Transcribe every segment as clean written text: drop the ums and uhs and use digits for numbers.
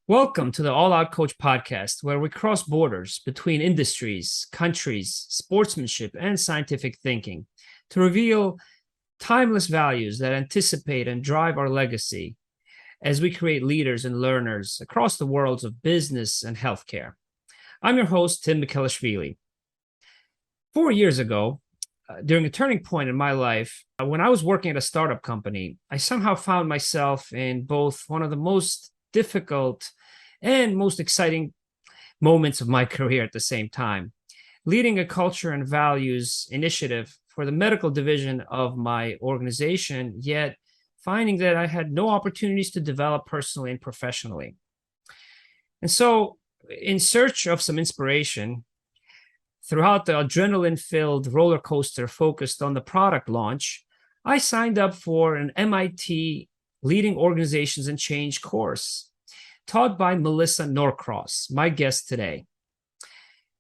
Welcome to the All Out Coach podcast, where we cross borders between industries, countries, sportsmanship, and scientific thinking to reveal timeless values that anticipate and drive our legacy as we create leaders and learners across the worlds of business and healthcare. I'm your host, Tim Mikhelishvili. 4 years ago, during a turning point in my life, when I was working at a startup company, I somehow found myself in both one of the most difficult and most exciting moments of my career at the same time, leading a culture and values initiative for the medical division of my organization, yet finding that I had no opportunities to develop personally and professionally. And so, in search of some inspiration, throughout the adrenaline-filled roller coaster focused on the product launch, I signed up for an MIT Leading Organizations and Change course taught by Melissa Norcross, my guest today.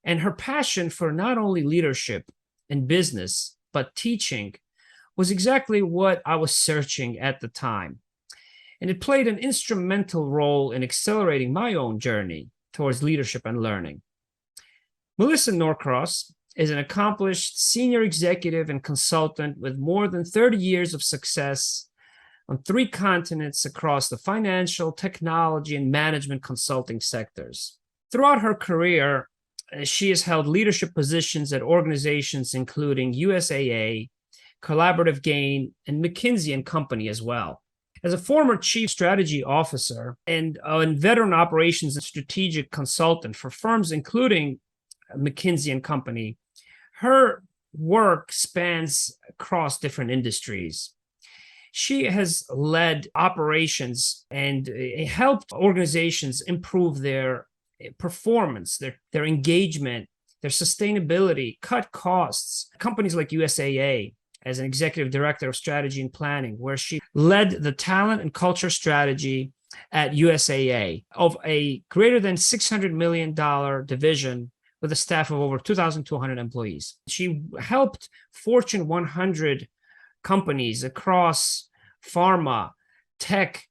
And her passion for not only leadership and business, but teaching was exactly what I was searching at the time. And it played an instrumental role in accelerating my own journey towards leadership and learning. Melissa Norcross is an accomplished senior executive and consultant with more than 30 years of success on 3 continents across the financial, technology, and management consulting sectors. Throughout her career, she has held leadership positions at organizations including USAA, Collaborative Gain, and McKinsey & Company as well. As a former chief strategy officer and veteran operations and strategic consultant for firms including McKinsey & Company, her work spans across different industries. She has led operations and helped organizations improve their performance, their engagement, their sustainability, cut costs. Companies like USAA, as an executive director of strategy and planning, where she led the talent and culture strategy at USAA of a greater than $600 million division with a staff of over 2,200 employees. She helped Fortune 100 companies across pharma, tech,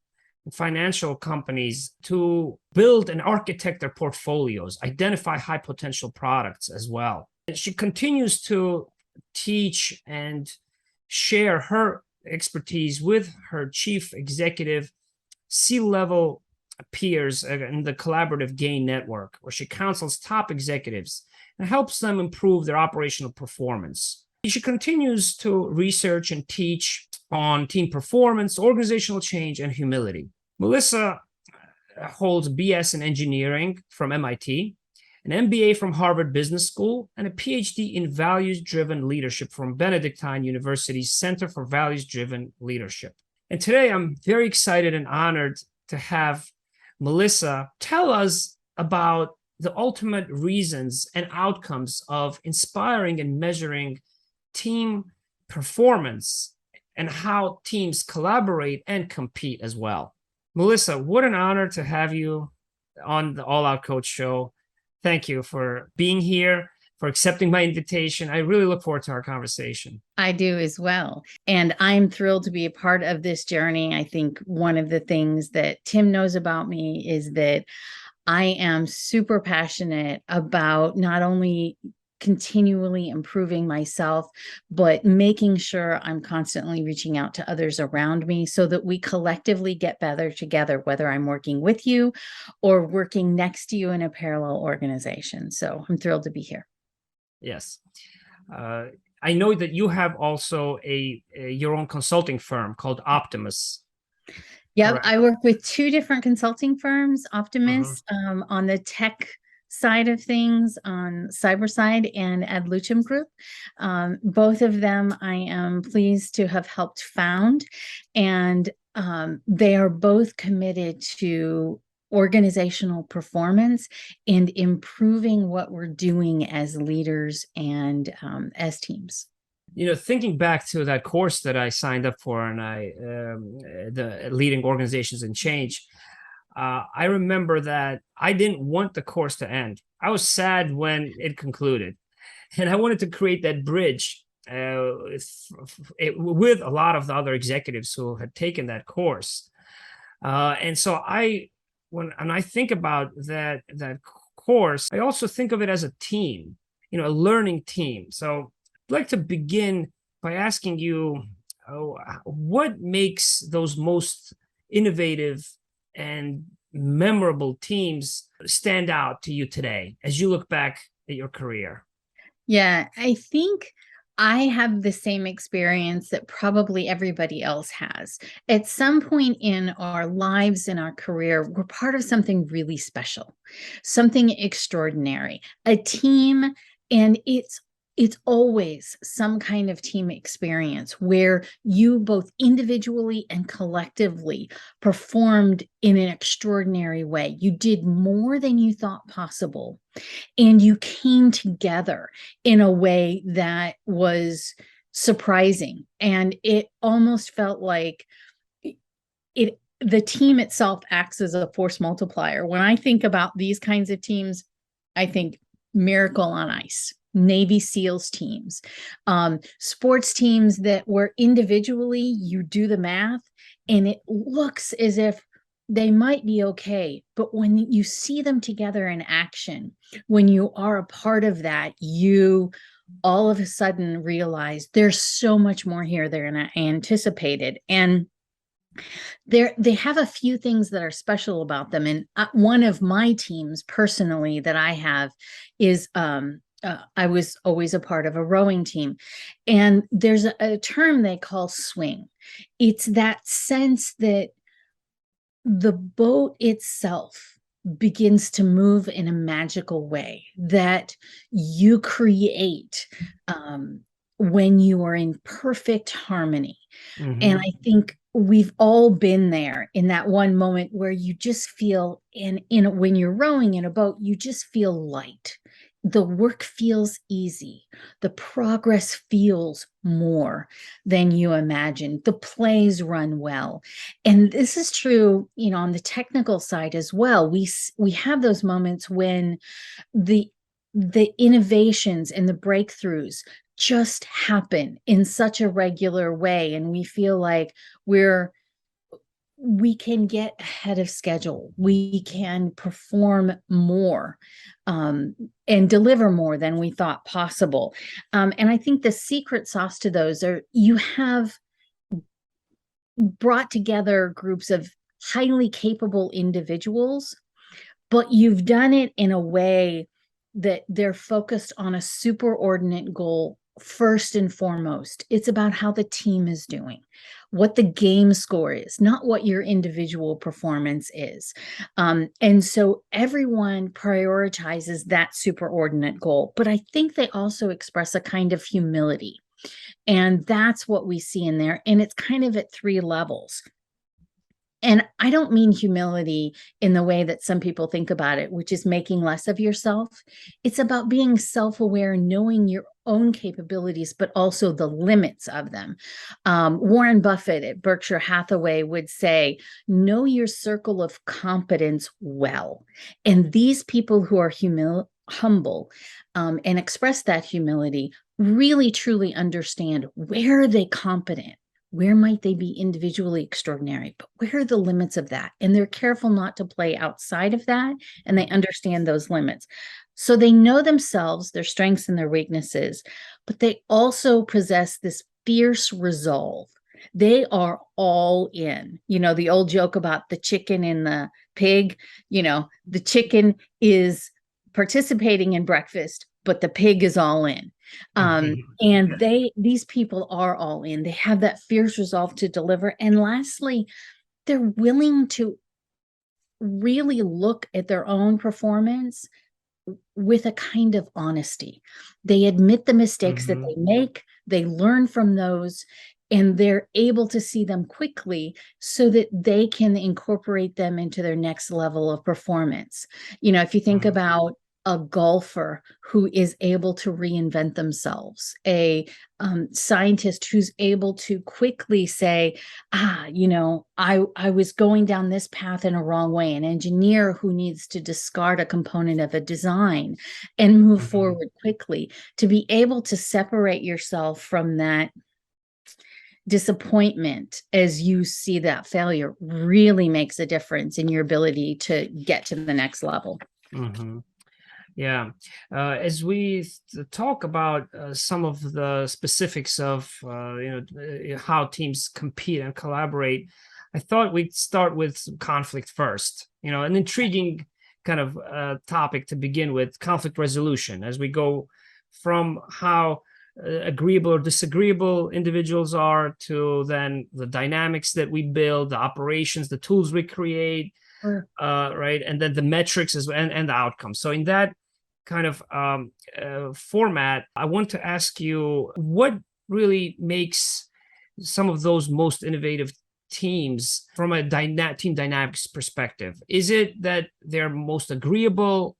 and financial companies to build and architect their portfolios, identify high potential products as well. And she continues to teach and share her expertise with her chief executive C-level peers in the Collaborative Gain network, where she counsels top executives and helps them improve their operational performance. She continues to research and teach on team performance, organizational change, and humility. Melissa holds BS in engineering from MIT, an MBA from Harvard Business School, and a PhD in values-driven leadership from Benedictine University's Center for Values-Driven Leadership. And today I'm very excited and honored to have Melissa tell us about the ultimate reasons and outcomes of inspiring and measuring team performance and how teams collaborate and compete as well. Melissa, what an honor to have you on the All Out Coach show. Thank you for being here, for accepting my invitation. I really look forward to our conversation. I do as well. And I'm thrilled to be a part of this journey. I think one of the things that Tim knows about me is that I am super passionate about not only continually improving myself, but making sure I'm constantly reaching out to others around me so that we collectively get better together, whether I'm working with you or working next to you in a parallel organization. So I'm thrilled to be here. Yes. I know that you have also your own consulting firm called Optimus. Yep, Correct. I work with 2 different consulting firms, Optimus on the tech side of things, on cyber side, and Ad Lucem Group. Both of them I am pleased to have helped found, and they are both committed to organizational performance and improving what we're doing as leaders and as teams. You know, thinking back to that course that I signed up for, and the Leading Organizations and Change, I remember that I didn't want the course to end. I was sad when it concluded, and I wanted to create that bridge with a lot of the other executives who had taken that course. And so I when I think about that course, I also think of it as a team, a learning team. So I'd like to begin by asking you, what makes those most innovative and memorable teams stand out to you today as you look back at your career? Yeah, I think I have the same experience that probably everybody else has. At some point in our lives, in our career, we're part of something really special, something extraordinary, a team, and it's always some kind of team experience where you both individually and collectively performed in an extraordinary way. You did more than you thought possible, and you came together in a way that was surprising. And it almost felt like the team itself acts as a force multiplier. When I think about these kinds of teams, I think Miracle on Ice, Navy SEALs teams, sports teams that were individually, you do the math and it looks as if they might be okay. But when you see them together in action, when you are a part of that, you all of a sudden realize there's so much more here than I anticipated. And they have a few things that are special about them. And one of my teams personally that I have is I was always a part of a rowing team. And there's a term they call swing. It's that sense that the boat itself begins to move in a magical way that you create when you are in perfect harmony. Mm-hmm. And I think we've all been there in that one moment where you just feel when you're rowing in a boat, you just feel light. The work feels easy. The progress feels more than you imagine. The plays run well. And this is true, on the technical side as well. We have those moments when the innovations and the breakthroughs just happen in such a regular way, and we feel like we can get ahead of schedule. We can perform more and deliver more than we thought possible. And I think the secret sauce to those are you have brought together groups of highly capable individuals, but you've done it in a way that they're focused on a superordinate goal first and foremost. It's about how the team is doing, what the game score is, not what your individual performance is. And so everyone prioritizes that superordinate goal. But I think they also express a kind of humility. And that's what we see in there. And it's kind of at three levels. And I don't mean humility in the way that some people think about it, which is making less of yourself. It's about being self-aware, knowing your own capabilities, but also the limits of them. Warren Buffett at Berkshire Hathaway would say, know your circle of competence well. And these people who are humble and express that humility really, truly understand where are they competent. Where might they be individually extraordinary, but where are the limits of that? And they're careful not to play outside of that, and they understand those limits. So they know themselves, their strengths and their weaknesses, but they also possess this fierce resolve. They are all in. The old joke about the chicken and the pig, the chicken is participating in breakfast, but the pig is all in. And these people are all in. They have that fierce resolve to deliver. And lastly, they're willing to really look at their own performance with a kind of honesty. They admit the mistakes that they make, they learn from those, and they're able to see them quickly so that they can incorporate them into their next level of performance. If you think about a golfer who is able to reinvent themselves, a scientist who's able to quickly say, I was going down this path in a wrong way, an engineer who needs to discard a component of a design and move forward quickly, to be able to separate yourself from that disappointment as you see that failure really makes a difference in your ability to get to the next level. Mm-hmm. Yeah. As we talk about some of the specifics of how teams compete and collaborate, I thought we'd start with some conflict first. An intriguing kind of topic to begin with: conflict resolution, as we go from how agreeable or disagreeable individuals are to then the dynamics that we build, the operations, the tools we create, right, and then the metrics as well, and the outcomes. So in that kind of format, I want to ask you, what really makes some of those most innovative teams from a team dynamics perspective? Is it that they're most agreeable?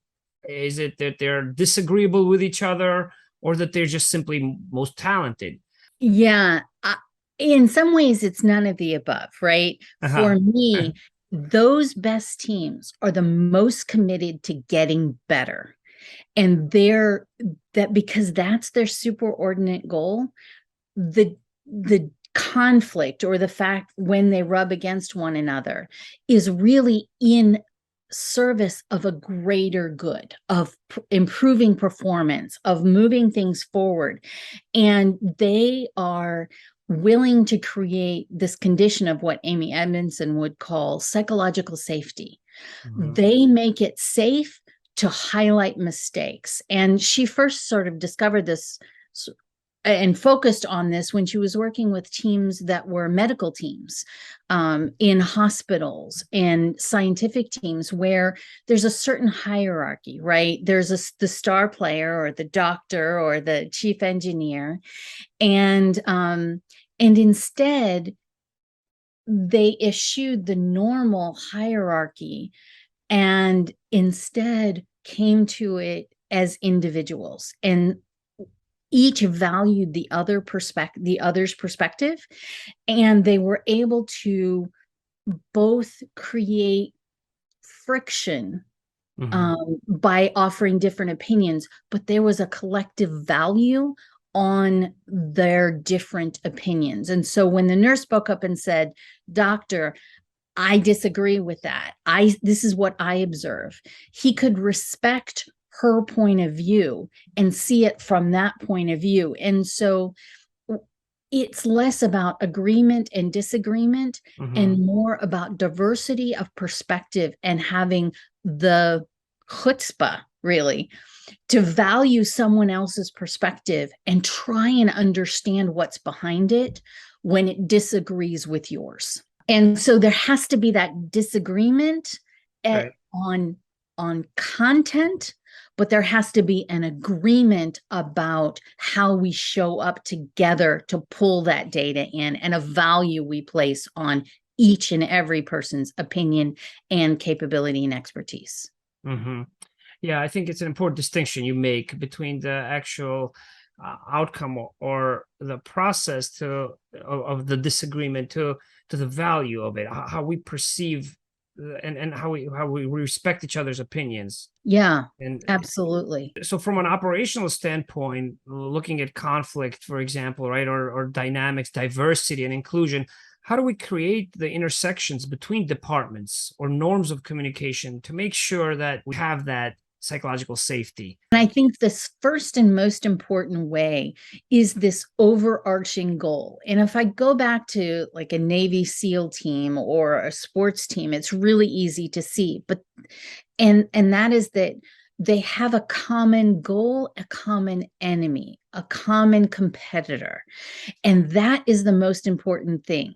Is it that they're disagreeable with each other, or that they're just simply most talented? Yeah. In some ways, it's none of the above, right? For me, those best teams are the most committed to getting better. And because that's their superordinate goal, the conflict, or the fact when they rub against one another, is really in service of a greater good, of improving performance, of moving things forward. And they are willing to create this condition of what Amy Edmondson would call psychological safety. Mm-hmm. They make it safe to highlight mistakes. And she first sort of discovered this and focused on this when she was working with teams that were medical teams, in hospitals and scientific teams, where there's a certain hierarchy, right? There's the star player, or the doctor, or the chief engineer, and instead they eschewed the normal hierarchy and instead came to it as individuals, and each valued the other's perspective, and they were able to both create friction by offering different opinions, but there was a collective value on their different opinions. And so when the nurse spoke up and said, "Doctor, I disagree with that. This is what I observe," he could respect her point of view and see it from that point of view. And so it's less about agreement and disagreement, and more about diversity of perspective, and having the chutzpah, really, to value someone else's perspective and try and understand what's behind it when it disagrees with yours. And so there has to be that disagreement on content, but there has to be an agreement about how we show up together to pull that data in, and a value we place on each and every person's opinion and capability and expertise. Mm-hmm. Yeah, I think it's an important distinction you make between the actual outcome or the process of the disagreement to the value of it, how we perceive and how we respect each other's opinions. Yeah, and absolutely. So from an operational standpoint, looking at conflict, for example, right, or dynamics, diversity, and inclusion, how do we create the intersections between departments or norms of communication to make sure that we have that psychological safety? And I think this first and most important way is this overarching goal. And if I go back to like a Navy SEAL team or a sports team, it's really easy to see. But and that is that they have a common goal, a common enemy, a common competitor. And that is the most important thing.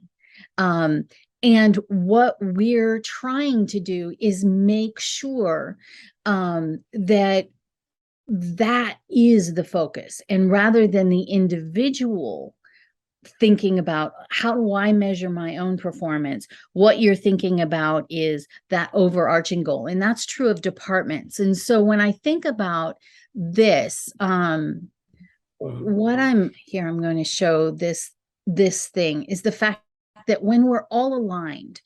And what we're trying to do is make sure that is the focus. And rather than the individual thinking about, how do I measure my own performance, what you're thinking about is that overarching goal. And that's true of departments. And so when I think about this, what I'm going to show this thing is the fact that when we're all aligned,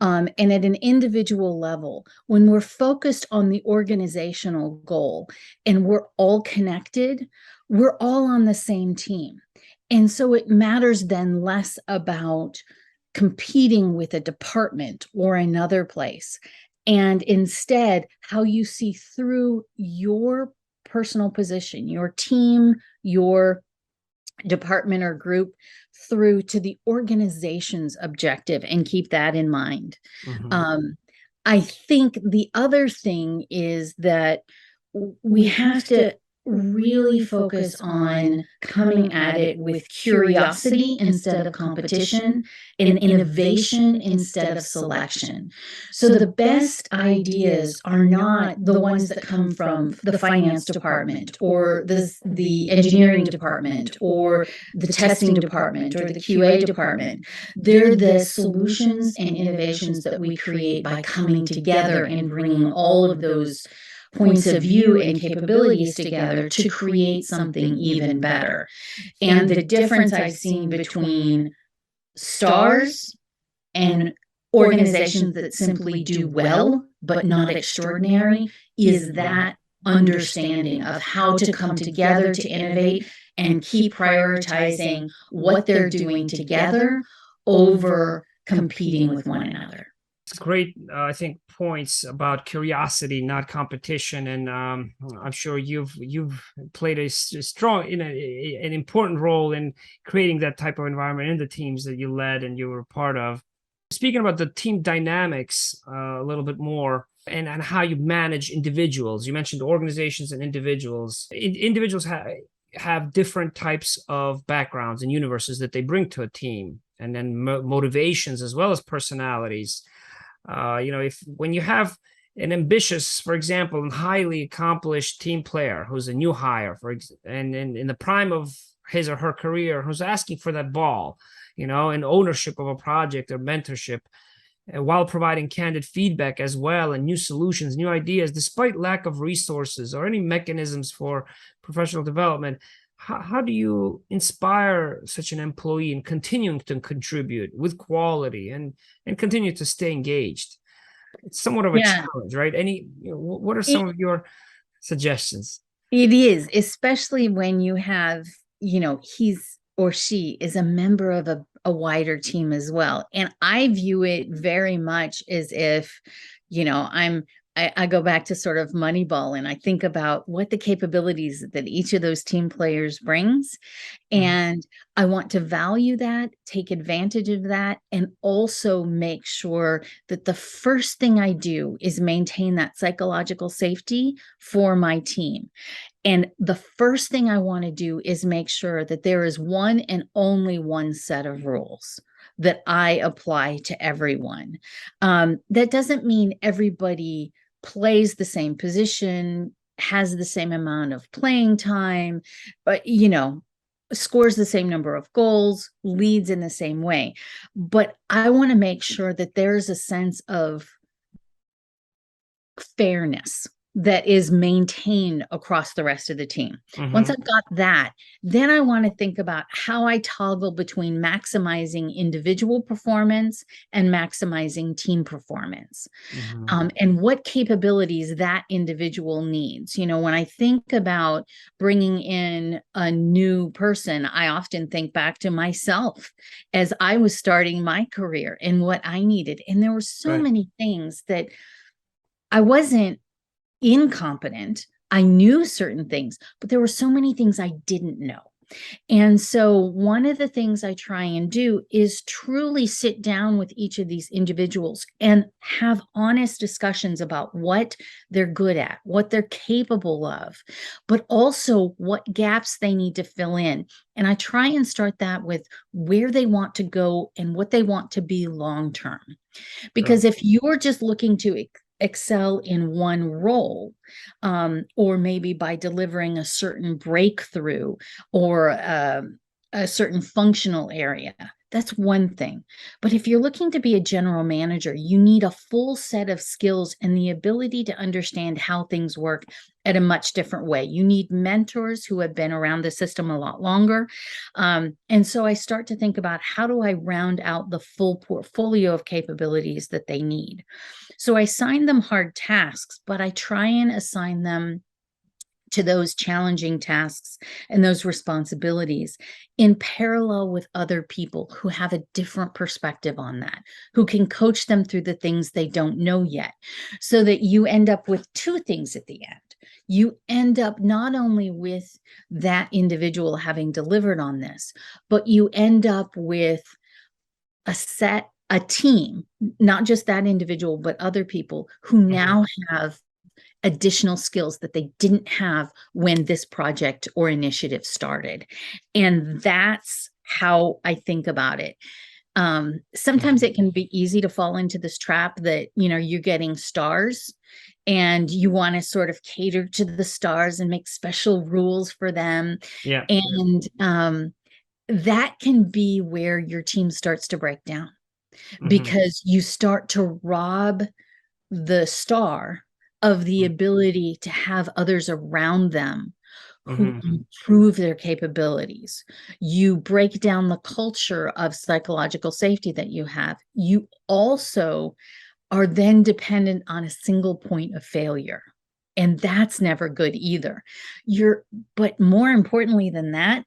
and at an individual level, when we're focused on the organizational goal and we're all connected, we're all on the same team. And so it matters then less about competing with a department or another place, and instead how you see through your personal position, your team, your department or group, through to the organization's objective, and keep that in mind. I think the other thing is that we have to really focus on coming at it with curiosity instead of competition, and innovation instead of selection. So the best ideas are not the ones that come from the finance department or the engineering department or the testing department or the QA department. They're the solutions and innovations that we create by coming together and bringing all of those points of view and capabilities together to create something even better. And the difference I've seen between stars and organizations that simply do well but not extraordinary is that understanding of how to come together to innovate and keep prioritizing what they're doing together over competing with one another. It's great, I think, points about curiosity, not competition, and I'm sure you've played a strong, an important role in creating that type of environment in the teams that you led and you were part of. Speaking about the team dynamics a little bit more, and how you manage individuals, you mentioned organizations and individuals. Individuals have different types of backgrounds and universes that they bring to a team, and then motivations as well as personalities. When you have an ambitious, for example, and highly accomplished team player who's a new hire, and in the prime of his or her career, who's asking for that ball, and ownership of a project or mentorship, while providing candid feedback as well, and new solutions, new ideas, despite lack of resources or any mechanisms for professional development. How do you inspire such an employee in continuing to contribute with quality and continue to stay engaged? It's somewhat of a challenge, right? What are some of your suggestions? It is, especially when you have, he's or she is a member of a wider team as well. And I view it very much as if, I go back to sort of Moneyball, and I think about what the capabilities that each of those team players brings. And I want to value that, take advantage of that, and also make sure that the first thing I do is maintain that psychological safety for my team. And the first thing I want to do is make sure that there is one and only one set of rules that I apply to everyone. That doesn't mean everybody plays the same position, has the same amount of playing time, but, scores the same number of goals, leads in the same way. But I want to make sure that there's a sense of fairness that is maintained across the rest of the team. Once I've got that, then I want to think about how I toggle between maximizing individual performance and maximizing team performance, and what capabilities that individual needs. When I think about bringing in a new person, I often think back to myself as I was starting my career and what I needed. And there were so many things that I wasn't incompetent. I knew certain things, but there were so many things I didn't know. And so one of the things I try and do is truly sit down with each of these individuals and have honest discussions about what they're good at, what they're capable of, but also what gaps they need to fill in. And I try and start that with where they want to go and what they want to be long term. Because if you're just looking to excel in one role, or maybe by delivering a certain breakthrough or a certain functional area, that's one thing. But if you're looking to be a general manager, you need a full set of skills and the ability to understand how things work at a much different way. You need mentors who have been around the system a lot longer. And so I start to think about, how do I round out the full portfolio of capabilities that they need? So I assign them hard tasks, but I try and assign them to those challenging tasks and those responsibilities in parallel with other people who have a different perspective on that, who can coach them through the things they don't know yet, so that you end up with two things at the end. You end up not only with that individual having delivered on this, but you end up with a team, not just that individual, but other people who now have additional skills that they didn't have when this project or initiative started. And that's how I think about it. Sometimes it can be easy to fall into this trap that, you're getting stars and you want to sort of cater to the stars and make special rules for them. Yeah. And that can be where your team starts to break down, because you start to rob the star of the ability to have others around them who improve their capabilities. You break down the culture of psychological safety that you have. You also are then dependent on a single point of failure. And that's never good either. But more importantly than that,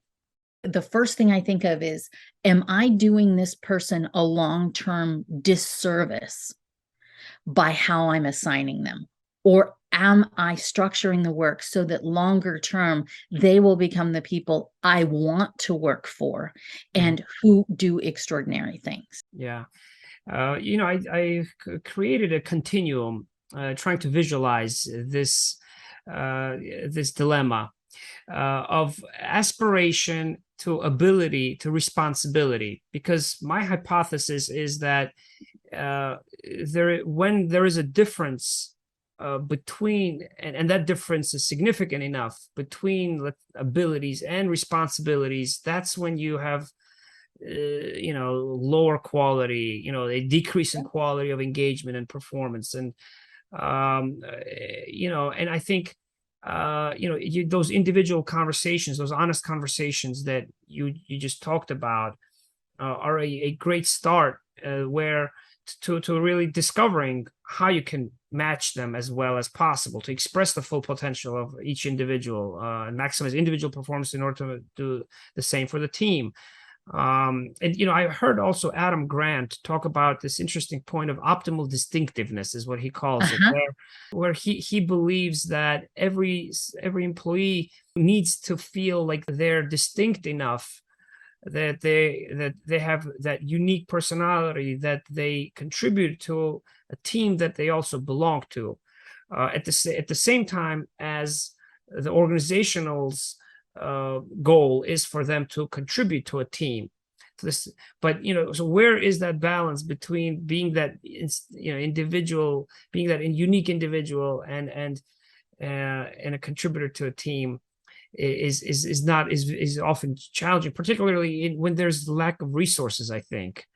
the first thing I think of is, am I doing this person a long-term disservice by how I'm assigning them? Or am I structuring the work so that longer term, they will become the people I want to work for and who do extraordinary things? Yeah. I created a continuum, trying to visualize this dilemma of aspiration to ability to responsibility, because my hypothesis is that when there is a difference between, and that difference is significant enough between abilities and responsibilities, that's when you have lower quality, a decrease in quality of engagement and performance. And and I think those individual conversations, those honest conversations that you just talked about, are a great start where to really discovering how you can match them as well as possible to express the full potential of each individual and maximize individual performance in order to do the same for the team. And I heard also Adam Grant talk about this interesting point of optimal distinctiveness, is what he calls it, where he believes that every employee needs to feel like they're distinct enough, that they have that unique personality, that they contribute to a team that they also belong to, at the same time as the organizational's goal is for them to contribute to a team. But so where is that balance between being that individual, being that unique individual, and a contributor to a team is often challenging, particularly when there's lack of resources, I think,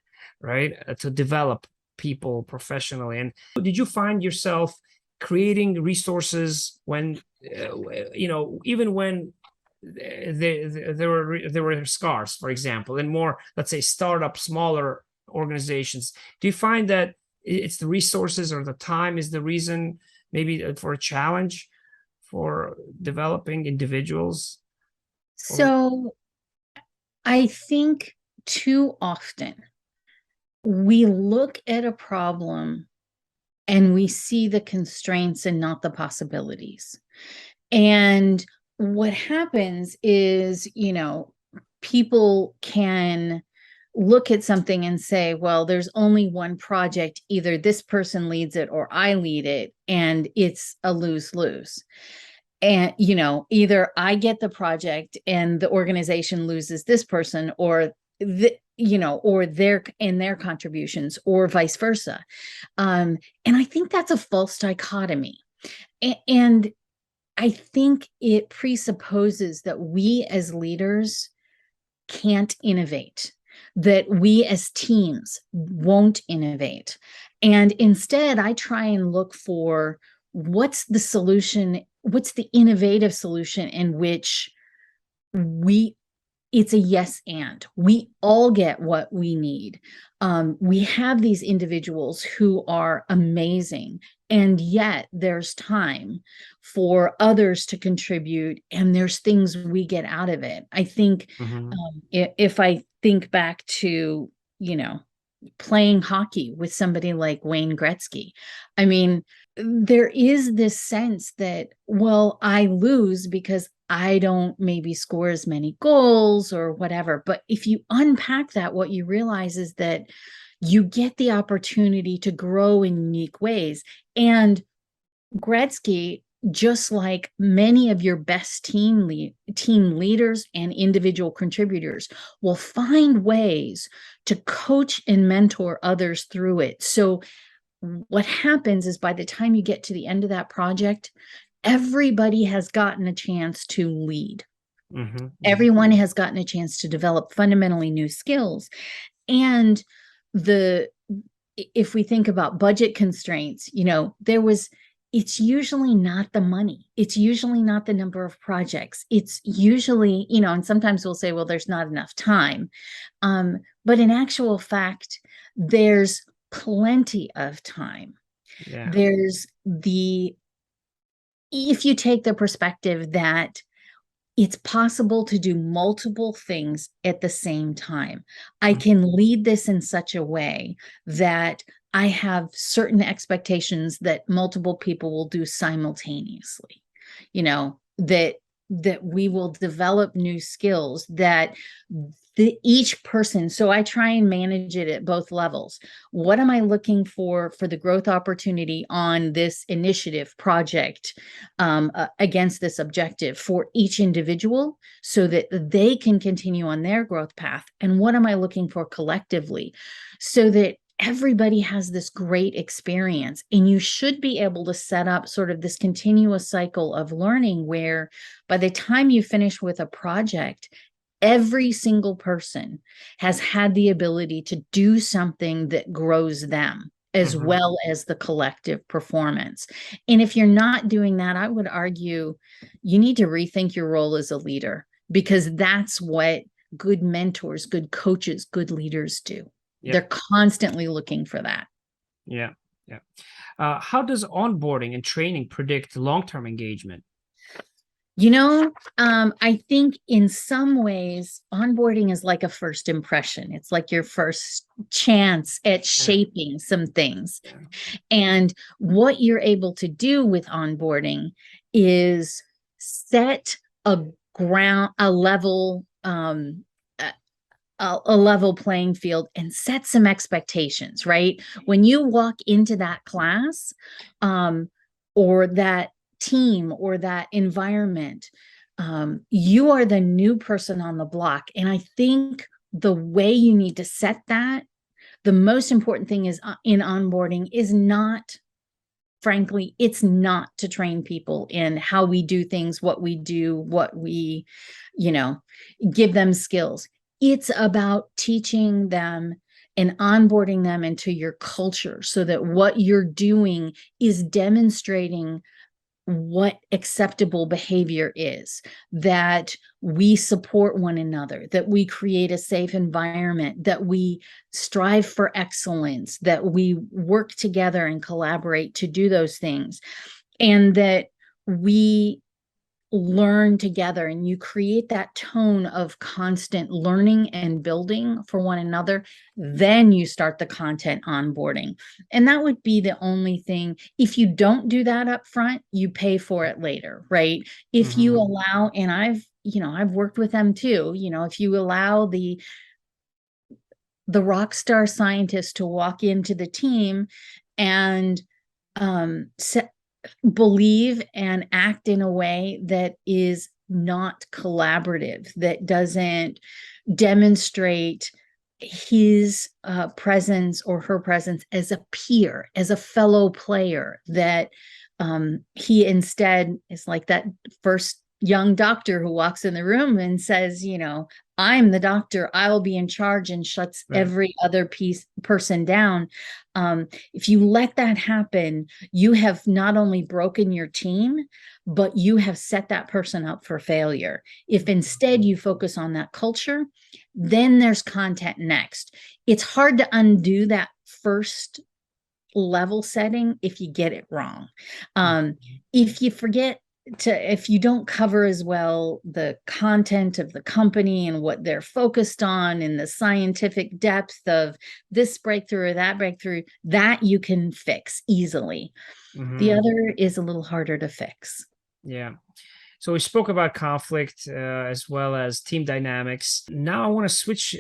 right, to develop people professionally. And did you find yourself creating resources when even when they were scarce, for example, in more, let's say, startup, smaller organizations? Do you find that it's the resources or the time is the reason maybe for a challenge for developing individuals? So I think too often we look at a problem and we see the constraints and not the possibilities. And what happens is, people can look at something and say, well, there's only one project, either this person leads it or I lead it, and it's a lose-lose. And, either I get the project and the organization loses this person, or or their contributions, or vice versa. And I think that's a false dichotomy. And I think it presupposes that we as leaders can't innovate, that we as teams won't innovate. And instead, I try and look for what's the solution, what's the innovative solution in which it's a yes and. We all get what we need. We have these individuals who are amazing And yet there's time for others to contribute, and there's things we get out of it. I think if I think back to, playing hockey with somebody like Wayne Gretzky, I mean, there is this sense that, well, I lose because I don't maybe score as many goals or whatever. But if you unpack that, what you realize is that you get the opportunity to grow in unique ways. And Gretzky, just like many of your best team leaders and individual contributors, will find ways to coach and mentor others through it. So what happens is, by the time you get to the end of that project, everybody has gotten a chance to lead. Everyone has gotten a chance to develop fundamentally new skills. And if we think about budget constraints, it's usually not the money. It's usually not the number of projects. It's usually, and sometimes we'll say, well, there's not enough time. But in actual fact, there's plenty of time. Yeah. If you take the perspective that it's possible to do multiple things at the same time, I can lead this in such a way that I have certain expectations that multiple people will do simultaneously, that we will develop new skills, that each person. So I try and manage it at both levels. What am I looking for the growth opportunity on this initiative project against this objective for each individual, so that they can continue on their growth path? And what am I looking for collectively, so that everybody has this great experience? And you should be able to set up sort of this continuous cycle of learning where by the time you finish with a project, every single person has had the ability to do something that grows them as well as the collective performance. And if you're not doing that, I would argue you need to rethink your role as a leader, because that's what good mentors, good coaches, good leaders do. Yep. They're constantly looking for that. Yeah. How does onboarding and training predict long-term engagement? I think in some ways, onboarding is like a first impression. It's like your first chance at shaping some things. Yeah. And what you're able to do with onboarding is set a level playing field and set some expectations, right? When you walk into that class or that team or that environment, you are the new person on the block. And I think the way you need to set that, the most important thing is in onboarding is not, frankly, it's not to train people in how we do things, what we do, what we, give them skills. It's about teaching them and onboarding them into your culture, so that what you're doing is demonstrating what acceptable behavior is, that we support one another, that we create a safe environment, that we strive for excellence, that we work together and collaborate to do those things, and that we learn together, and you create that tone of constant learning and building for one another. Then you start the content onboarding. And that would be the only thing. If you don't do that up front, you pay for it later, right? If you allow, and I've worked with them too, if you allow the rock star scientist to walk into the team and believe and act in a way that is not collaborative, that doesn't demonstrate his presence or her presence as a peer, as a fellow player, that he instead is like that first young doctor who walks in the room and says, I'm the doctor, I'll be in charge, and shuts every other person down. If you let that happen, you have not only broken your team, but you have set that person up for failure. If instead you focus on that culture, then there's content next. It's hard to undo that first level setting if you get it wrong. If you forget if you don't cover as well the content of the company and what they're focused on and the scientific depth of this breakthrough or that breakthrough, that you can fix easily. The other is a little harder to fix. Yeah. So we spoke about conflict as well as team dynamics. Now I want to switch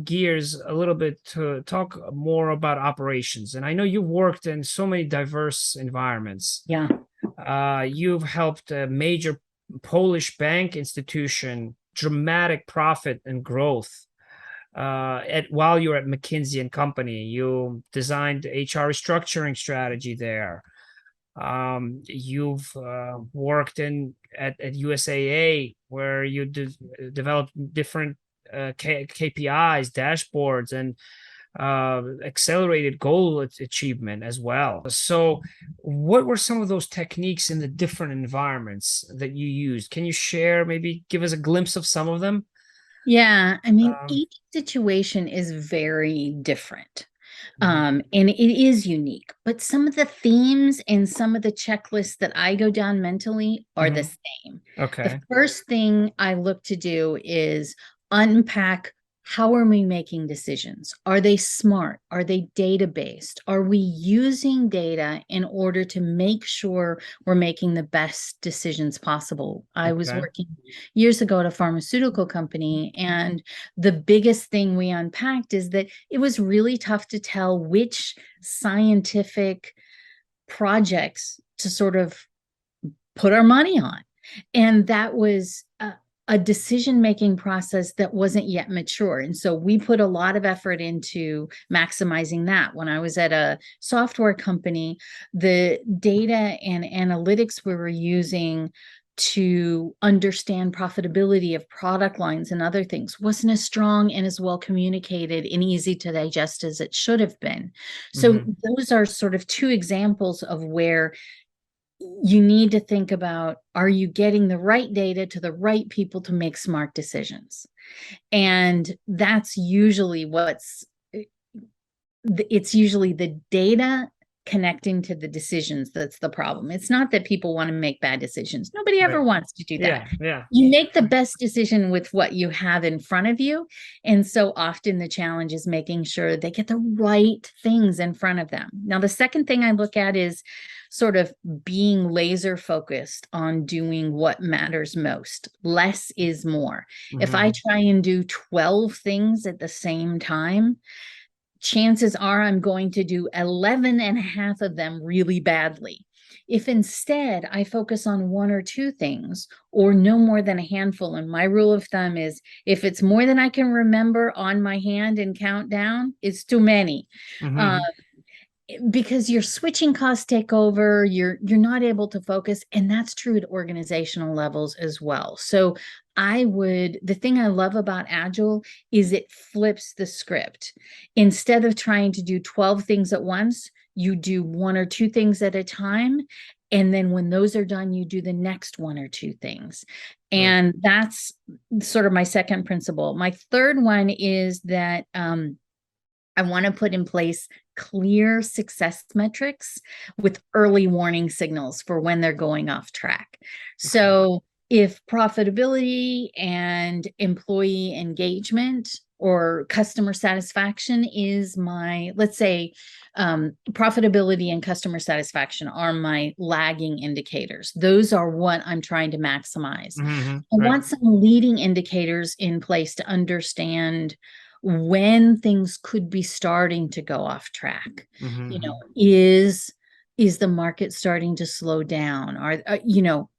gears a little bit to talk more about operations. And I know you've worked in so many diverse environments. Yeah. You've helped a major Polish bank institution dramatic profit and growth. While you're at McKinsey and Company, you designed HR restructuring strategy there. You've worked at USAA, where you developed different KPIs, dashboards, and accelerated goal achievement as well. So what were some of those techniques in the different environments that you used? Can you share, maybe give us a glimpse of some of them? Yeah, I mean, each situation is very different. And it is unique, but some of the themes and some of the checklists that I go down mentally are the same. Okay. The first thing I look to do is unpack, how are we making decisions? Are they smart? Are they data-based? Are we using data in order to make sure we're making the best decisions possible? I was working years ago at a pharmaceutical company, and the biggest thing we unpacked is that it was really tough to tell which scientific projects to sort of put our money on. And that was a decision-making process that wasn't yet mature. And so we put a lot of effort into maximizing that. When I was at a software company, the data and analytics we were using to understand profitability of product lines and other things wasn't as strong and as well communicated and easy to digest as it should have been. So those are sort of two examples of where you need to think about, are you getting the right data to the right people to make smart decisions? And that's usually it's usually the data connecting to the decisions that's the problem. It's not that people want to make bad decisions. Nobody ever wants to do that. Yeah. You make the best decision with what you have in front of you. And so often the challenge is making sure they get the right things in front of them. Now, the second thing I look at is sort of being laser focused on doing what matters most. Less is more. If I try and do 12 things at the same time, chances are I'm going to do 11 and a half of them really badly. If instead I focus on one or two things, or no more than a handful, and my rule of thumb is if it's more than I can remember on my hand and count down, it's too many. Because your switching costs take over, you're not able to focus, and that's true at organizational levels as well. So the thing I love about Agile is it flips the script. Instead of trying to do 12 things at once, you do one or two things at a time. And then when those are done, you do the next one or two things. And that's sort of my second principle. My third one is that I want to put in place clear success metrics with early warning signals for when they're going off track. So if profitability and employee engagement or customer satisfaction is let's say profitability and customer satisfaction are my lagging indicators. Those are what I'm trying to maximize. I want some leading indicators in place to understand when things could be starting to go off track. Is the market starting to slow down? Are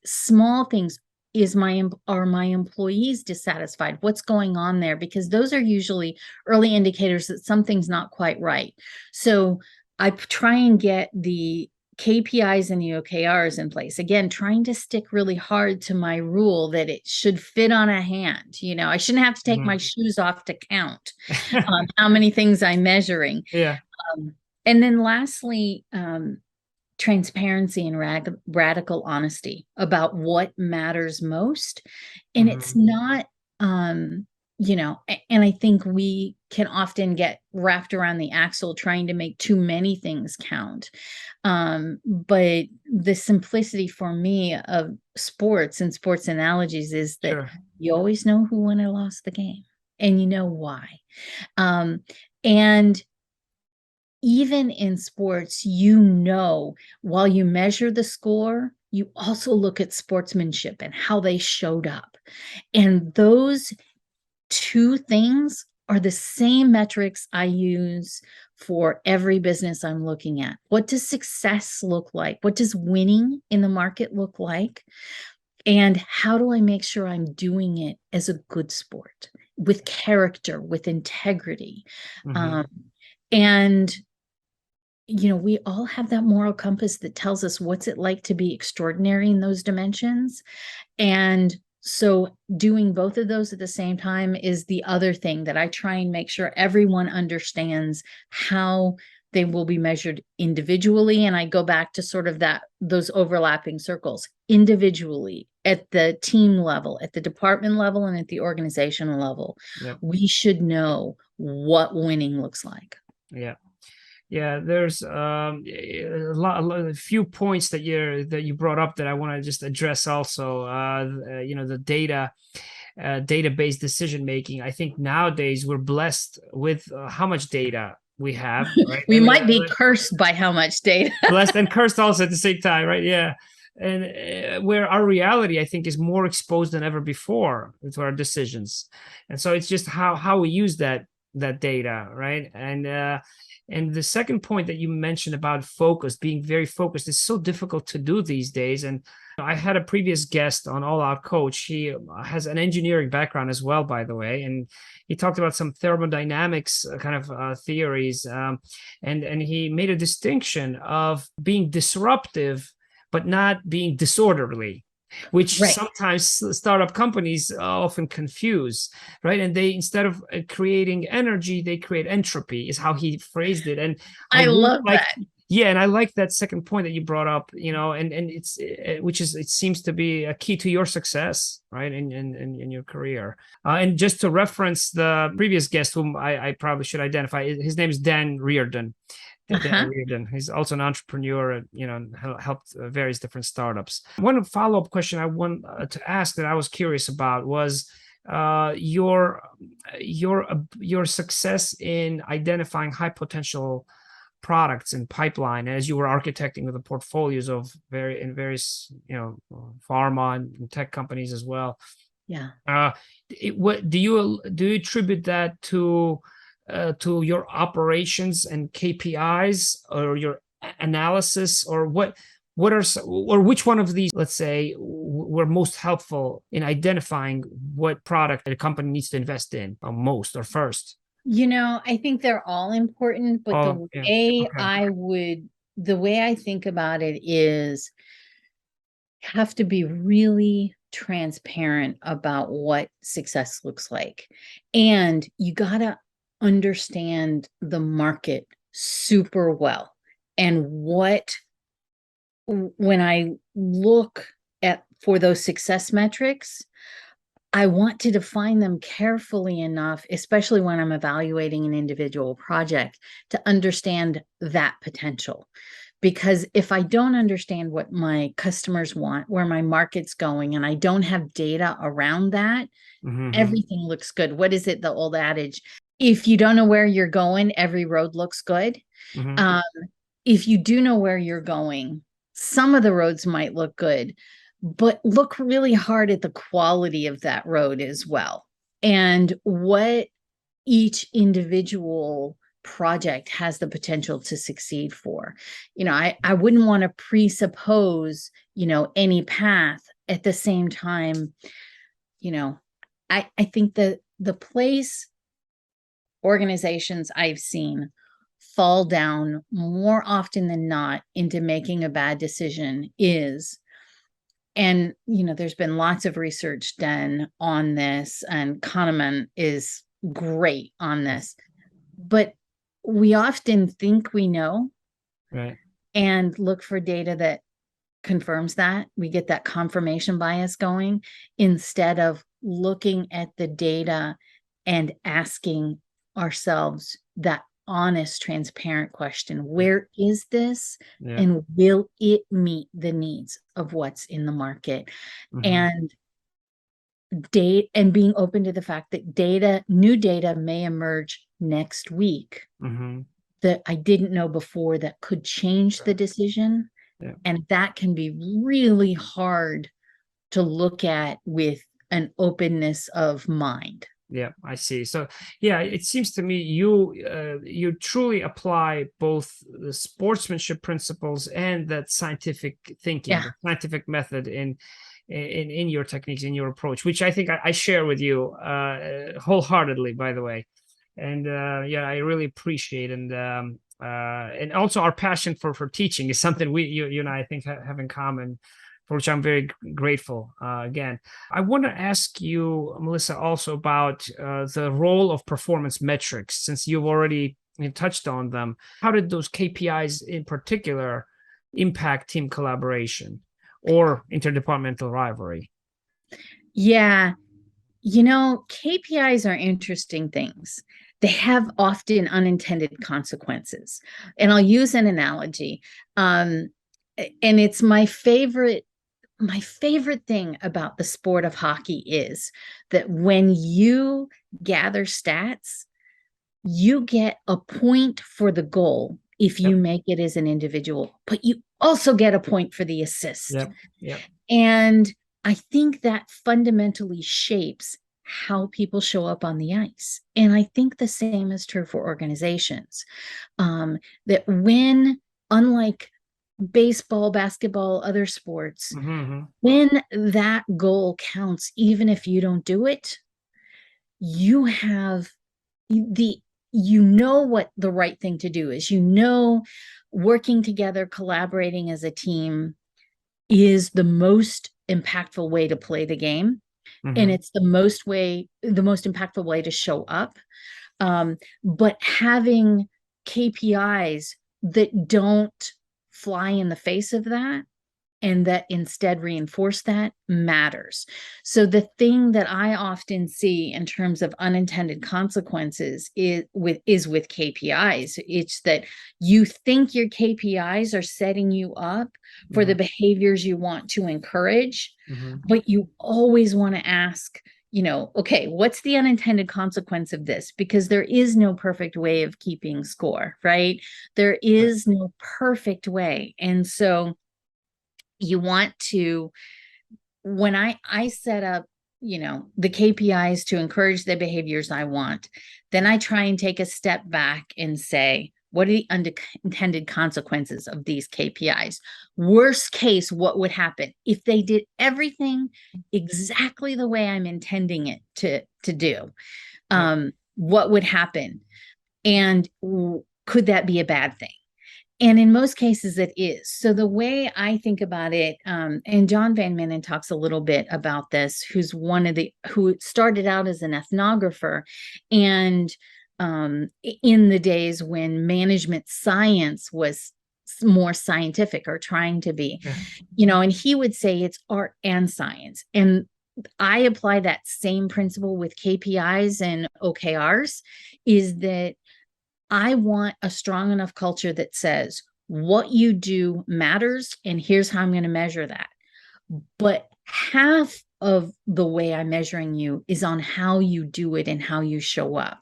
small things? Are my employees dissatisfied? What's going on there? Because those are usually early indicators that something's not quite right. So I try and get the KPIs and the OKRs in place. Again, trying to stick really hard to my rule that it should fit on a hand. I shouldn't have to take my shoes off to count how many things I'm measuring. And then lastly, transparency and radical honesty about what matters most. And it's not and I think we can often get wrapped around the axle trying to make too many things count. But the simplicity for me of sports and sports analogies is that Sure. you always know who won or lost the game, and you know why. And even in sports, while you measure the score, you also look at sportsmanship and how they showed up. And those two things are the same metrics I use for every business I'm looking at. What does success look like? What does winning in the market look like? And how do I make sure I'm doing it as a good sport, with character, with integrity? And we all have that moral compass that tells us what's it like to be extraordinary in those dimensions. And so doing both of those at the same time is the other thing that I try and make sure everyone understands how they will be measured individually. And I go back to sort of those overlapping circles individually, at the team level, at the department level, and at the organizational level. Yep. We should know what winning looks like. Yeah. Yeah, there's a few points that you brought up that I want to just address also. The database decision making. I think nowadays we're blessed with how much data we have. Right? We might be cursed by how much data. Blessed and cursed also at the same time, right? Yeah. And where our reality, I think, is more exposed than ever before to our decisions, and so it's just how we use that data, right? And the second point that you mentioned about focus, being very focused, is so difficult to do these days. And I had a previous guest on All Out Coach. He has an engineering background as well, by the way, and he talked about some thermodynamics kind of theories, and he made a distinction of being disruptive but not being disorderly, which sometimes startup companies often confuse, right? And they, instead of creating energy, they create entropy, is how he phrased it. And I love that. Yeah, and I like that second point that you brought up, and it's it seems to be a key to your success, right, in your career. And just to reference the previous guest, whom I probably should identify, his name is Dan Reardon. Dan Reardon. He's also an entrepreneur, helped various different startups. One follow-up question I want to ask that I was curious about was your success in identifying high potential products in pipeline as you were architecting the portfolios of various pharma and tech companies as well. Yeah. What do you attribute that to your operations and KPIs, or your analysis, or which one of these, let's say, were most helpful in identifying what product a company needs to invest in most or first? I think they're all important, but the way I think about it is you have to be really transparent about what success looks like. And you got to understand the market super well. And when I look for those success metrics, I want to define them carefully enough, especially when I'm evaluating an individual project, to understand that potential. Because if I don't understand what my customers want, where my market's going, and I don't have data around that, everything looks good. What is it, the old adage? If you don't know where you're going, every road looks good. If you do know where you're going, some of the roads might look good, but look really hard at the quality of that road as well, and what each individual project has the potential to succeed for. I wouldn't want to presuppose, any path. At the same time, I think that the place organizations I've seen fall down more often than not into making a bad decision is, and there's been lots of research done on this, and Kahneman is great on this, but we often think we know, right, and look for data that confirms that. We get that confirmation bias going instead of looking at the data and asking ourselves that honest, transparent question, where is this? Yeah. And will it meet the needs of what's in the market? And being open to the fact that new data may emerge next week that I didn't know before that could change the decision. Yeah. And that can be really hard to look at with an openness of mind. Yeah, I see. So, yeah, it seems to me you truly apply both the sportsmanship principles and that scientific thinking, Yeah. the scientific method in your techniques, in your approach, which I think I share with you wholeheartedly, by the way. And yeah, I really appreciate and also our passion for teaching is something you and I think have in common, for which I'm very grateful. Again, I want to ask you, Melissa, also about the role of performance metrics, since you've already touched on them. How did those KPIs in particular impact team collaboration or interdepartmental rivalry? Yeah. KPIs are interesting things. They have often unintended consequences. And I'll use an analogy. And it's my favorite thing about the sport of hockey is that when you gather stats, you get a point for the goal if you make it as an individual, but you also get a point for the assist. Yep. And I think that fundamentally shapes how people show up on the ice. And I think the same is true for organizations. That when, unlike baseball, basketball, other sports, when that goal counts, even if you don't do it, you have what the right thing to do is. Working together, collaborating as a team is the most impactful way to play the game. And it's the most impactful way to show up. But having KPIs that don't fly in the face of that and that instead reinforce that matters. So the thing that I often see in terms of unintended consequences is with KPIs. It's that you think your KPIs are setting you up for the behaviors you want to encourage, but you always want to ask, okay, what's the unintended consequence of this? Because there is no perfect way of keeping score, right? There is no perfect way. And so you want to, when I set up, the KPIs to encourage the behaviors I want, then I try and take a step back and say, what are the unintended consequences of these KPIs? Worst case, what would happen if they did everything exactly the way I'm intending it to do? What would happen? And could that be a bad thing? And in most cases, it is. So the way I think about it, and John Van Manen talks a little bit about this, who started out as an ethnographer, and in the days when management science was more scientific or trying to be, and he would say it's art and science. And I apply that same principle with KPIs and OKRs, is that I want a strong enough culture that says what you do matters, and here's how I'm going to measure that. But half of the way I'm measuring you is on how you do it and how you show up,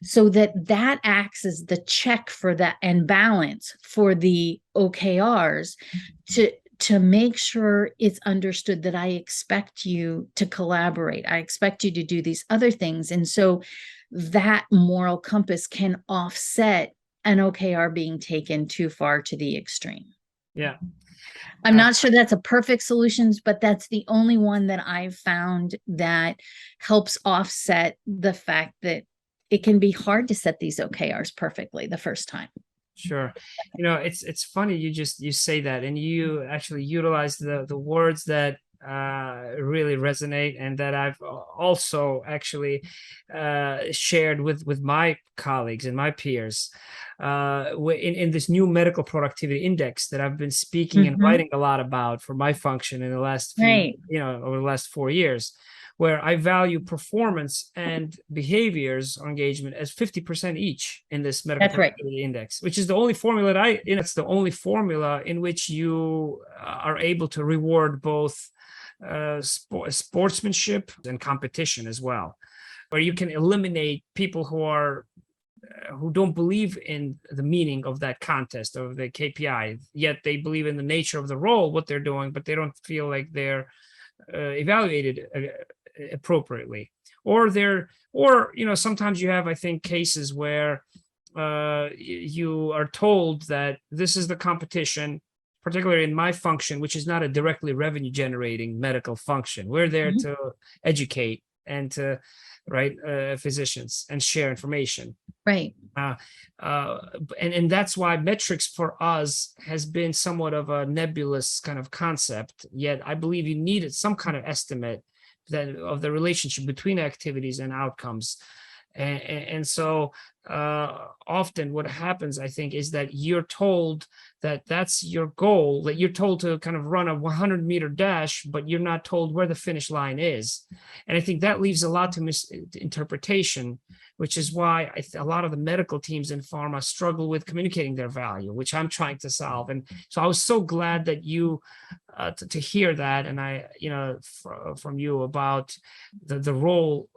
so that acts as the check for that and balance for the OKRs to make sure it's understood that I expect you to collaborate. I expect you to do these other things. And so that moral compass can offset an OKR being taken too far to the extreme. Yeah. I'm not sure that's a perfect solution, but that's the only one that I've found that helps offset the fact that it can be hard to set these OKRs perfectly the first time. Sure. It's funny you say that, and you actually utilize the words that really resonate, and that I've also actually shared with my colleagues and my peers in this new medical productivity index that I've been speaking and writing a lot about for my function in the last over the last 4 years, where I value performance and behaviors or engagement as 50% each in this medical That's right. productivity index, which is the only formula it's the only formula in which you are able to reward both sportsmanship and competition as well, where you can eliminate people who don't believe in the meaning of that contest or the KPI, yet they believe in the nature of the role, what they're doing, but they don't feel like they're evaluated appropriately. Or sometimes you have, I think, cases where you are told that this is the competition, particularly in my function, which is not a directly revenue generating medical function. We're there to educate and to physicians and share information. Right. And that's why metrics for us has been somewhat of a nebulous kind of concept. Yet I believe you needed some kind of estimate of the relationship between activities and outcomes. And so often what happens, I think, is that you're told that that's your goal, that you're told to kind of run a 100-meter dash, but you're not told where the finish line is. And I think that leaves a lot to misinterpretation, which is why a lot of the medical teams in pharma struggle with communicating their value, which I'm trying to solve. And so I was so glad that you to hear that, and from you about the role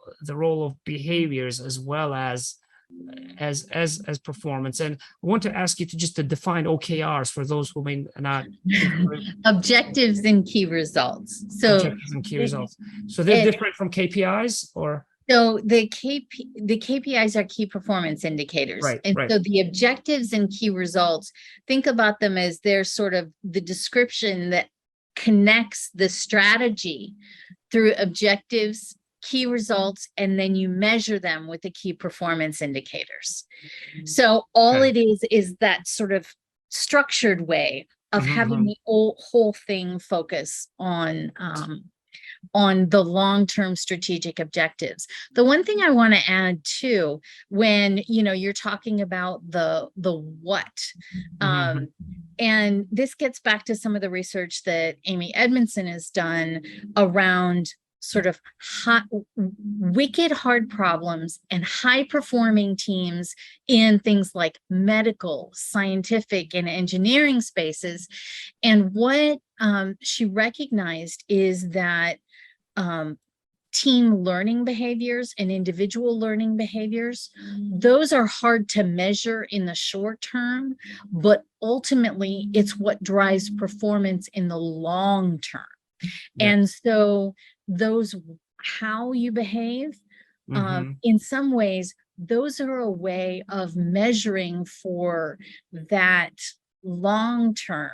of behaviors as well as performance. And I want to ask you to define OKRs for those who may not. Objectives and key results. So objectives and key results. So they're different from KPIs, or? So the KPIs are key performance indicators. Right. So the objectives and key results, think about them as they're sort of the description that connects the strategy through objectives, key results, and then you measure them with the key performance indicators. So all it is that sort of structured way of having the whole thing focus on the long-term strategic objectives. The one thing I want to add too, when you're talking about the what, and this gets back to some of the research that Amy Edmondson has done around sort of wicked hard problems and high performing teams in things like medical, scientific, and engineering spaces. And what she recognized is that team learning behaviors and individual learning behaviors, those are hard to measure in the short term, but ultimately it's what drives performance in the long term. And so those, how you behave, in some ways, those are a way of measuring for that long term,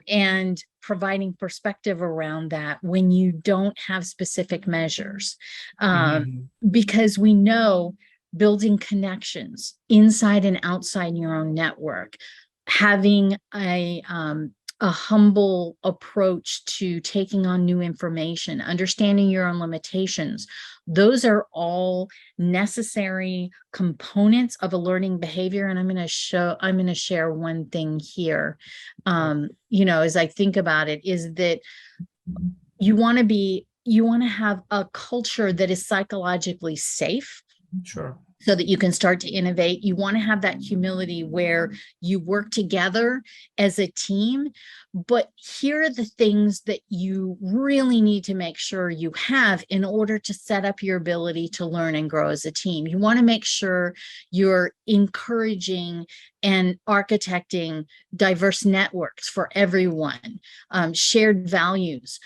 and providing perspective around that when you don't have specific measures. Because we know building connections inside and outside your own network, having a humble approach to taking on new information, understanding your own limitations, those are all necessary components of a learning behavior. And I'm going to share one thing here. As I think about it, is that you want to have a culture that is psychologically safe. Sure. So that you can start to innovate. You want to have that humility where you work together as a team. But here are the things that you really need to make sure you have in order to set up your ability to learn and grow as a team. You want to make sure you're encouraging and architecting diverse networks for everyone, shared values,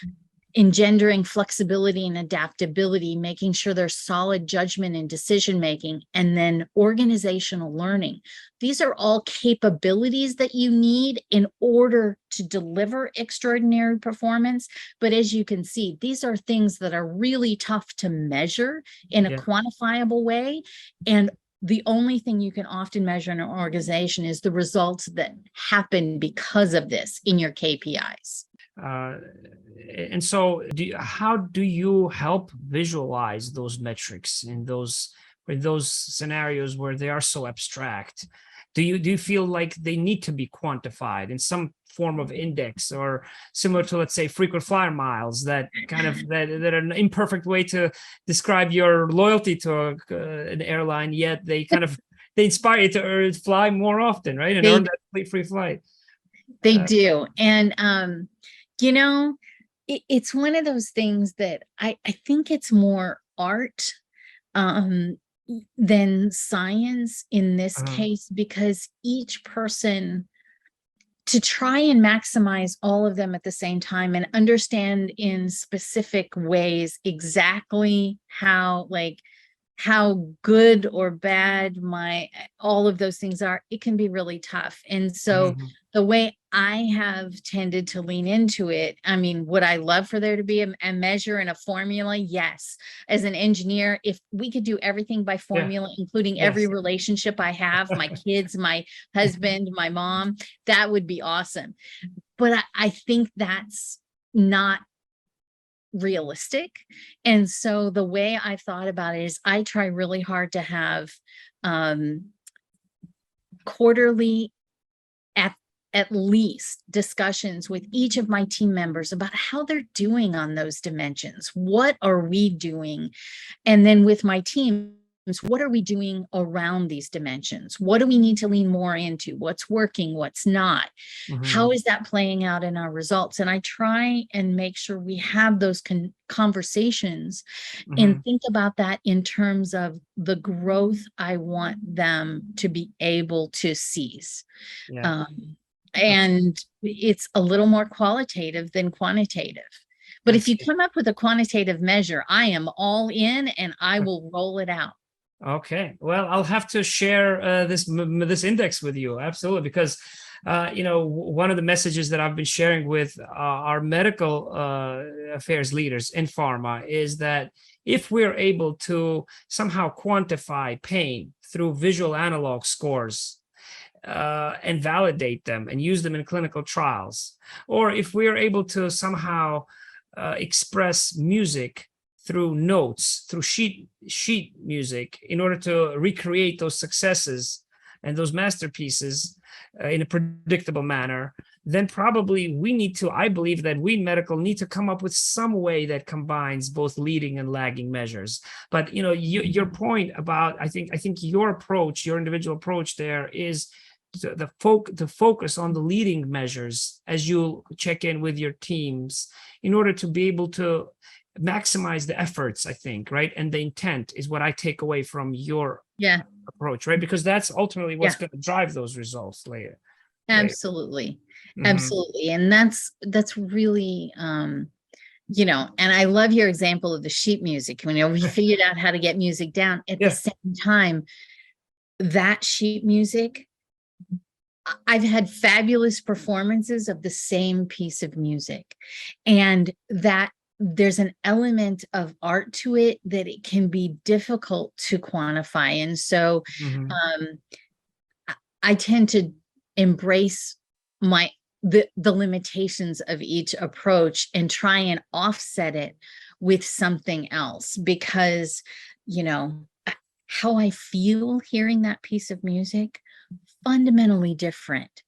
engendering flexibility and adaptability, making sure there's solid judgment and decision-making, and then organizational learning. These are all capabilities that you need in order to deliver extraordinary performance. But as you can see, these are things that are really tough to measure in a quantifiable way. And the only thing you can often measure in an organization is the results that happen because of this in your KPIs. And so how do you help visualize those metrics in those scenarios where they are so abstract Do you feel like they need to be quantified in some form of index, or similar to, let's say, frequent flyer miles, that kind of that are an imperfect way to describe your loyalty to an airline, yet they kind of they inspire you to fly more often, right? And earn that free flight. They do. And you know, it's one of those things that I think it's more art than science in this case, because each person, to try and maximize all of them at the same time and understand in specific ways exactly how, like, how good or bad all of those things are, it can be really tough. And so the way I have tended to lean into it, I mean, would I love for there to be a measure and a formula? Yes. As an engineer, if we could do everything by formula, including every relationship I have, my kids, my husband, my mom, that would be awesome. But I think that's not realistic. And so the way I've thought about it is I try really hard to have quarterly at least discussions with each of my team members about how they're doing on those dimensions. What are we doing? And then with my team, what are we doing around these dimensions? What do we need to lean more into? What's working? What's not? How is that playing out in our results? And I try and make sure we have those conversations and think about that in terms of the growth I want them to be able to seize. And it's a little more qualitative than quantitative. But if you come up with a quantitative measure, I am all in and I will roll it out. Okay, well, I'll have to share this index with you, absolutely, because one of the messages that I've been sharing with our medical affairs leaders in pharma is that if we're able to somehow quantify pain through visual analog scores and validate them and use them in clinical trials, or if we're able to somehow express music through notes, through sheet music, in order to recreate those successes and those masterpieces in a predictable manner, then probably I believe that we in medical need to come up with some way that combines both leading and lagging measures. But your point about, I think your approach, your individual approach there is the focus on the leading measures as you check in with your teams in order to be able to maximize the efforts, I think, right? And the intent is what I take away from your approach, right? Because that's ultimately what's going to drive those results later. Absolutely. Absolutely. And that's really, and I love your example of the sheet music. When we figured out how to get music down at the same time, that sheet music, I've had fabulous performances of the same piece of music, and that there's an element of art to it that it can be difficult to quantify. And so I tend to embrace the limitations of each approach and try and offset it with something else, because how I feel hearing that piece of music, fundamentally different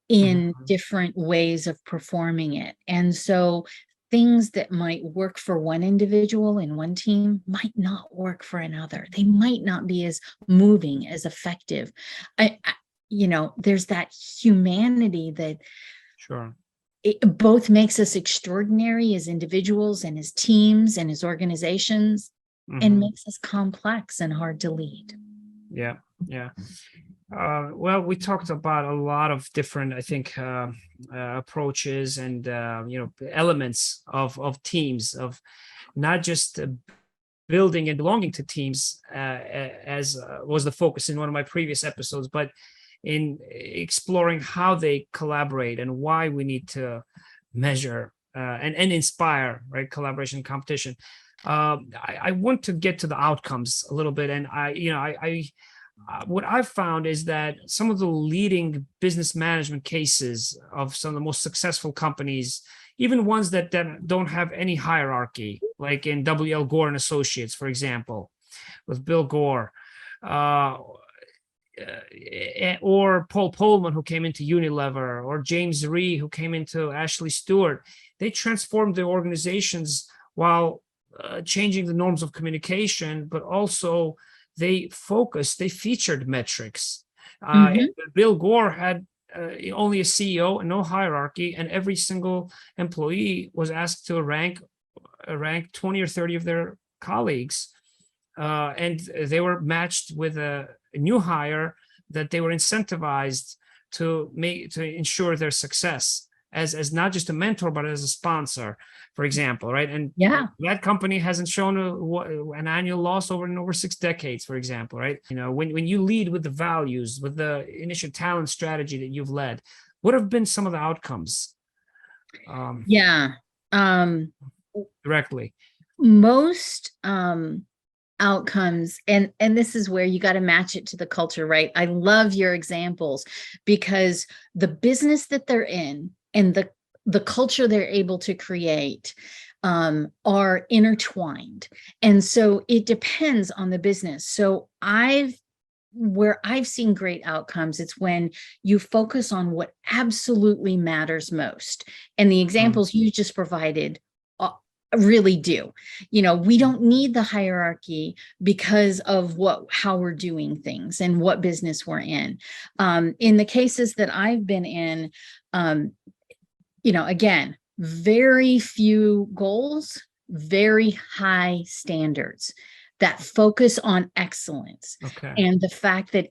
in different ways of performing it. And so things that might work for one individual in one team might not work for another. They might not be as moving, as effective. There's that humanity that it both makes us extraordinary as individuals and as teams and as organizations, and makes us complex and hard to lead. Well, we talked about a lot of different, I think, approaches and elements of teams, of not just building and belonging to teams, as was the focus in one of my previous episodes, but in exploring how they collaborate and why we need to measure and inspire, right, collaboration and competition. I want to get to the outcomes a little bit, and what I've found is that some of the leading business management cases of some of the most successful companies, even ones that don't have any hierarchy, like in W.L. Gore and Associates, for example, with Bill Gore, or Paul Pullman, who came into Unilever, or James Rhee, who came into Ashley Stewart. They transformed their organizations while changing the norms of communication, but also they featured metrics. Bill Gore had only a CEO and no hierarchy, and every single employee was asked to rank 20 or 30 of their colleagues. And they were matched with a new hire that they were incentivized to ensure their success as not just a mentor, but as a sponsor, for example, right? And that company hasn't shown an annual loss in over 6 decades, for example, right? When you lead with the values, with the initial talent strategy that you've led, what have been some of the outcomes? Directly. Most outcomes, and this is where you got to match it to the culture, right? I love your examples, because the business that they're in and the culture they're able to create are intertwined. And so it depends on the business. So where I've seen great outcomes, it's when you focus on what absolutely matters most. And the examples you just provided really do. We don't need the hierarchy because of how we're doing things and what business we're in. In the cases that I've been in, again, very few goals, very high standards that focus on excellence. And the fact that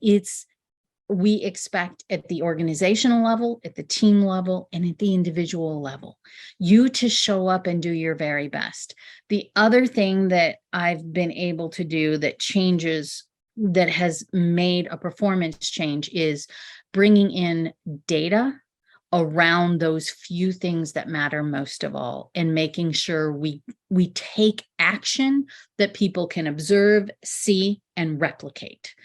we expect at the organizational level, at the team level, and at the individual level, you to show up and do your very best. The other thing that I've been able to do that has made a performance change is bringing in data around those few things that matter most of all, and making sure we take action that people can observe, see, and replicate.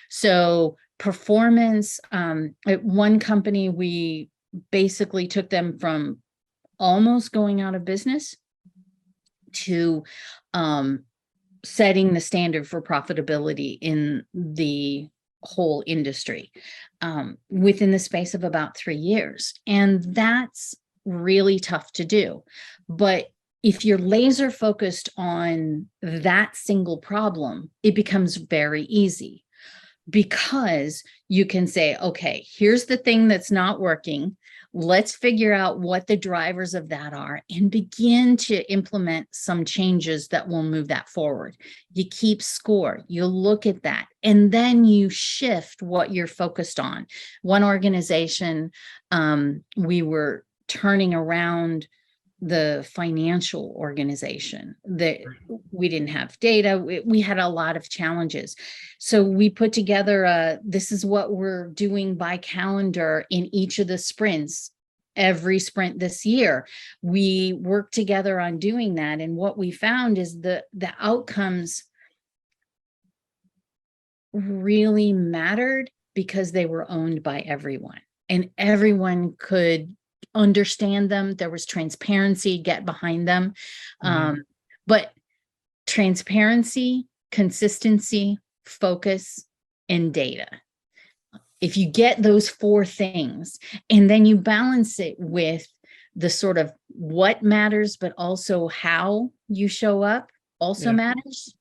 So performance, at one company, we basically took them from almost going out of business to setting the standard for profitability in the whole industry within the space of about 3 years. And that's really tough to do. But if you're laser focused on that single problem, it becomes very easy, because you can say, okay, here's the thing that's not working. Let's figure out what the drivers of that are and begin to implement some changes that will move that forward. You keep score, you look at that, and then you shift what you're focused on. One organization, we were turning around the financial organization, that we didn't have data. We had a lot of challenges. So we put together this is what we're doing by calendar in each of the sprints. Every sprint this year, we worked together on doing that. And what we found is the outcomes really mattered because they were owned by everyone, and everyone could understand them. There was transparency, get behind them. But transparency, consistency, focus, and data. If you get those 4 things, and then you balance it with the sort of what matters, but also how you show up also matters,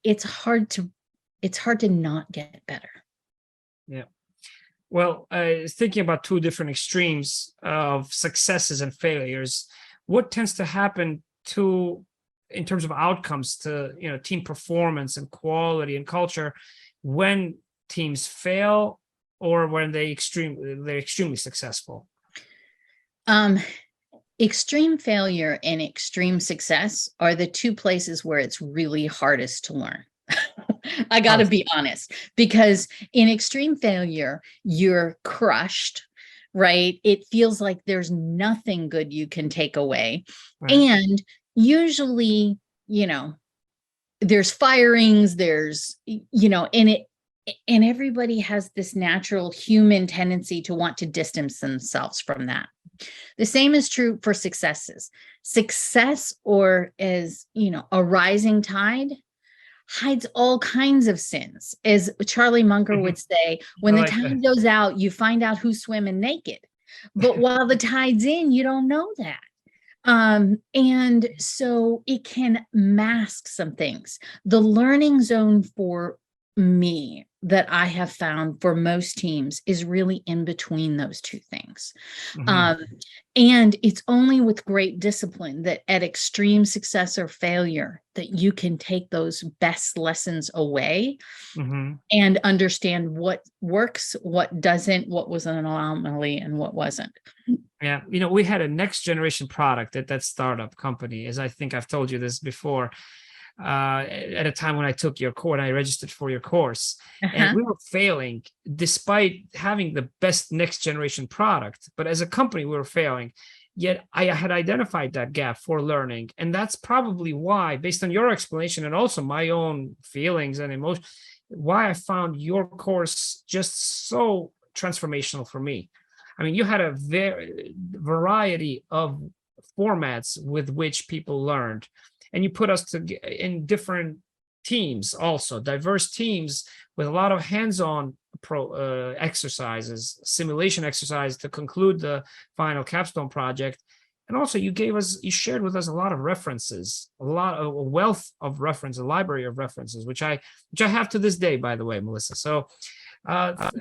it's hard to not get better. Yeah. Well, thinking about 2 different extremes of successes and failures, what tends to happen in terms of outcomes to team performance and quality and culture when teams fail or when they're extremely successful? Extreme failure and extreme success are the 2 places where it's really hardest to learn. I got to be honest, because in extreme failure, you're crushed, right? It feels like there's nothing good you can take away. Right. And usually, there's firings, and everybody has this natural human tendency to want to distance themselves from that. The same is true for successes. Success, or as, a rising tide, hides all kinds of sins. As Charlie Munger would say, when I the like tide that. goes out, you find out who's swimming naked. But while the tide's in, you don't know that. And so it can mask some things. The learning zone for me that I have found for most teams is really in between those two things. Mhm. And it's only with great discipline that at extreme success or failure that you can take those best lessons away Mhm. and understand what works, what doesn't, what was an anomaly, and what wasn't. Yeah, we had a next generation product at that startup company, as I think I've told you this before. At a time when I took your course, I registered for your course, and Uh-huh. we were failing despite having the best next generation product. But as a company, we were failing. Yet I had identified that gap for learning, and that's probably why, based on your explanation and also my own feelings and emotions, why I found your course just so transformational for me. I mean, you had a very variety of formats with which people learned, and you put us in different teams, also diverse teams with a lot of hands-on exercises, simulation exercise to conclude the final capstone project. And also, you shared with us a lot of references, a lot of a wealth of reference, a library of references, which I have to this day, by the way, Melissa. So I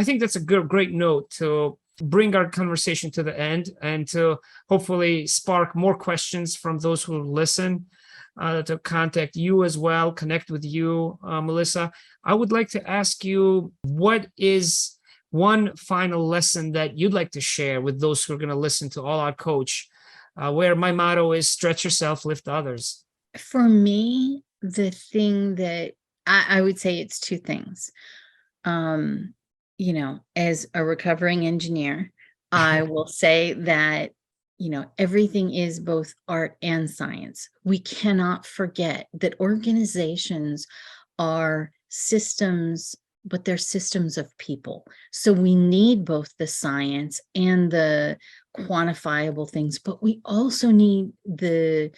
think that's a great note to bring our conversation to the end and to hopefully spark more questions from those who listen, to contact you as well, connect with you, Melissa. I would like to ask you, what is one final lesson that you'd like to share with those who are going to listen to All Out Coach, where my motto is stretch yourself, lift others? For me, the thing that I would say it's two things. As a recovering engineer, I will say that, everything is both art and science. We cannot forget that organizations are systems, but they're systems of people. So we need both the science and the quantifiable things, but we also need the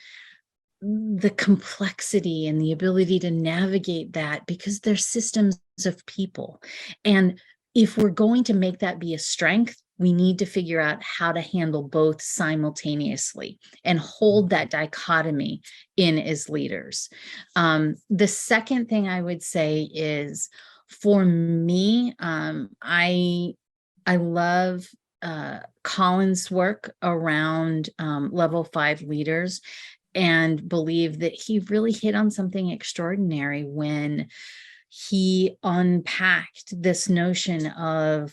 complexity and the ability to navigate that because they're systems of people. And if we're going to make that be a strength, we need to figure out how to handle both simultaneously and hold that dichotomy in as leaders. The second thing I would say is, for me, I love Colin's work around level 5 leaders, and believe that he really hit on something extraordinary when he unpacked this notion of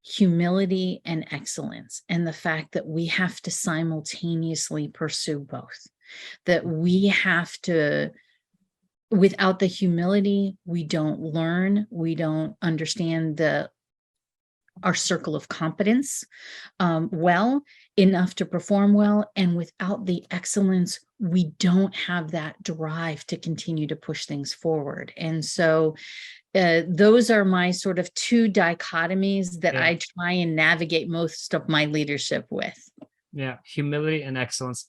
humility and excellence, and the fact that we have to simultaneously pursue both. That we have to, without the humility, we don't learn, we don't understand our circle of competence well enough to perform well. And without the excellence, we don't have that drive to continue to push things forward. And so those are my sort of two dichotomies that Yeah. I try and navigate most of my leadership with. Yeah, humility and excellence.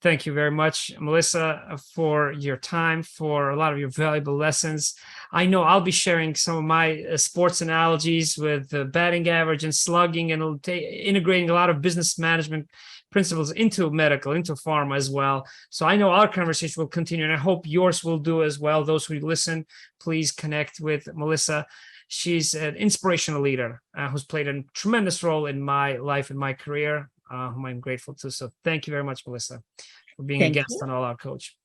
Thank you very much, Melissa, for your time, for a lot of your valuable lessons. I know I'll be sharing some of my sports analogies with batting average and slugging, and integrating a lot of business management principles into medical, into pharma as well. So I know our conversation will continue, and I hope yours will do as well. Those who listen, please connect with Melissa. She's an inspirational leader who's played a tremendous role in my life and my career, whom I'm grateful to. So thank you very much, Melissa, for being a Thank guest you. on All Out Coach.